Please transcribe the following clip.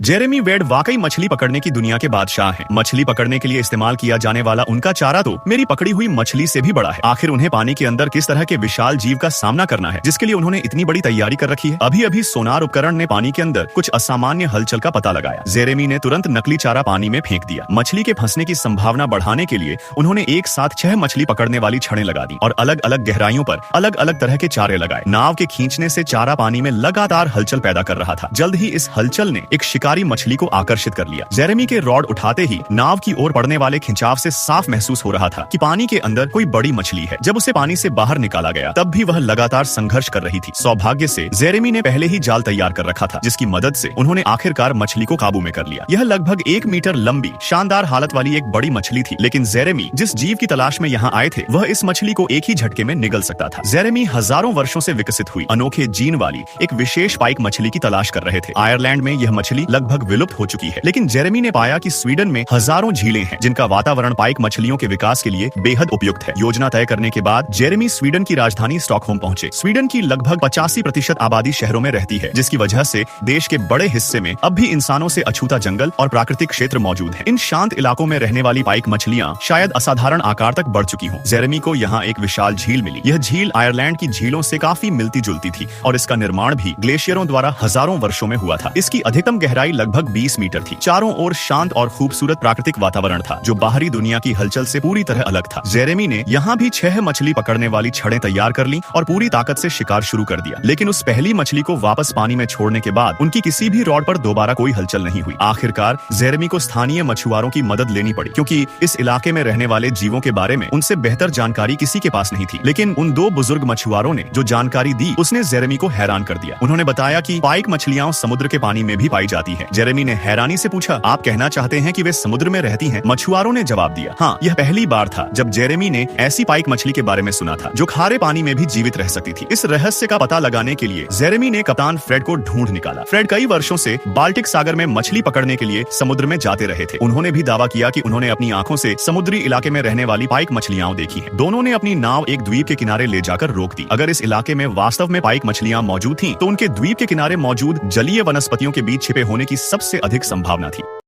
Jeremy वेड वाकई मछली पकड़ने की दुनिया के बादशाह हैं। मछली पकड़ने के लिए इस्तेमाल किया जाने वाला उनका चारा तो मेरी पकड़ी हुई मछली से भी बड़ा है। आखिर उन्हें पानी के अंदर किस तरह के विशाल जीव का सामना करना है, जिसके लिए उन्होंने इतनी बड़ी तैयारी कर रखी है। अभी अभी सोनार उपकरण ने पानी के अंदर कुछ असामान्य हलचल का पता लगाया। जेरेमी ने तुरंत नकली चारा पानी में फेंक दिया। मछली के फंसने की संभावना बढ़ाने के लिए उन्होंने एक साथ 6 मछली पकड़ने वाली छड़ें लगा दी और अलग अलग गहराइयों पर अलग अलग तरह के चारे लगाए। नाव के खींचने से चारा पानी में लगातार हलचल पैदा कर रहा था। जल्द ही इस हलचल ने एक शिकारी मछली को आकर्षित कर लिया। जेरेमी के रॉड उठाते ही नाव की ओर पड़ने वाले खिंचाव से साफ महसूस हो रहा था कि पानी के अंदर कोई बड़ी मछली है। जब उसे पानी से बाहर निकाला गया तब भी वह लगातार संघर्ष कर रही थी। सौभाग्य से जेरेमी ने पहले ही जाल तैयार कर रखा था, जिसकी मदद से उन्होंने आखिरकार मछली को काबू में कर लिया। यह लगभग 1 मीटर लंबी शानदार हालत वाली एक बड़ी मछली थी, लेकिन जेरेमी जिस जीव की तलाश में यहाँ आए थे वह इस मछली को एक ही झटके में निगल सकता था। जेरेमी हजारों वर्षों से विकसित हुई अनोखे जीन वाली एक विशेष पाइक मछली की तलाश कर रहे थे। आयरलैंड में यह मछली लगभग विलुप्त हो चुकी है, लेकिन जेरेमी ने पाया कि स्वीडन में हजारों झीलें हैं जिनका वातावरण पाइक मछलियों के विकास के लिए बेहद उपयुक्त है। योजना तय करने के बाद जेरेमी स्वीडन की राजधानी स्टॉकहोम पहुंचे। स्वीडन की लगभग 85% आबादी शहरों में रहती है, जिसकी वजह से देश के बड़े हिस्से में अब भी इंसानों से अछूता जंगल और प्राकृतिक क्षेत्र मौजूद है। इन शांत इलाकों में रहने वाली पाइक मछलियां शायद असाधारण आकार तक बढ़ चुकी हों। जेरेमी को यहाँ एक विशाल झील मिली। यह झील आयरलैंड की झीलों से काफी मिलती जुलती थी और इसका निर्माण भी ग्लेशियरों द्वारा हजारों वर्षों में हुआ था। इसकी अधिकतम गहराई लगभग 20 मीटर थी। चारों ओर शांत और खूबसूरत प्राकृतिक वातावरण था जो बाहरी दुनिया की हलचल से पूरी तरह अलग था। जेरेमी ने यहाँ भी 6 मछली पकड़ने वाली छड़ें तैयार कर ली और पूरी ताकत से शिकार शुरू कर दिया। लेकिन उस पहली मछली को वापस पानी में छोड़ने के बाद उनकी किसी भी रॉड पर दोबारा कोई हलचल नहीं हुई। आखिरकार जेरेमी को स्थानीय मछुआरों की मदद लेनी पड़ी, क्योंकि इस इलाके में रहने वाले जीवों के बारे में उनसे बेहतर जानकारी किसी के पास नहीं थी। लेकिन उन 2 बुजुर्ग मछुआरों ने जो जानकारी दी उसने जेरेमी को हैरान कर दिया। उन्होंने बताया कि पाइक मछलियां समुद्र के पानी में भी पाई जाती है। जेरेमी ने हैरानी से पूछा, आप कहना चाहते हैं कि वे समुद्र में रहती हैं? मछुआरों ने जवाब दिया, हाँ, यह पहली बार था जब जेरेमी ने ऐसी पाइक मछली के बारे में सुना था जो खारे पानी में भी जीवित रह सकती थी। इस रहस्य का पता लगाने के लिए जेरेमी ने कप्तान फ्रेड को ढूंढ निकाला। फ्रेड कई वर्षों से बाल्टिक सागर में मछली पकड़ने के लिए समुद्र में जाते रहे थे। उन्होंने भी दावा किया कि उन्होंने अपनी आंखों से समुद्री इलाके में रहने वाली पाइक मछलियां देखी हैं। दोनों ने अपनी नाव एक द्वीप के किनारे ले जाकर रोक दी। अगर इस इलाके में वास्तव में पाइक मछलियां मौजूद थीं, तो उनके द्वीप के किनारे मौजूद जलीय वनस्पतियों के बीच छिपे होने की सबसे अधिक संभावना थी।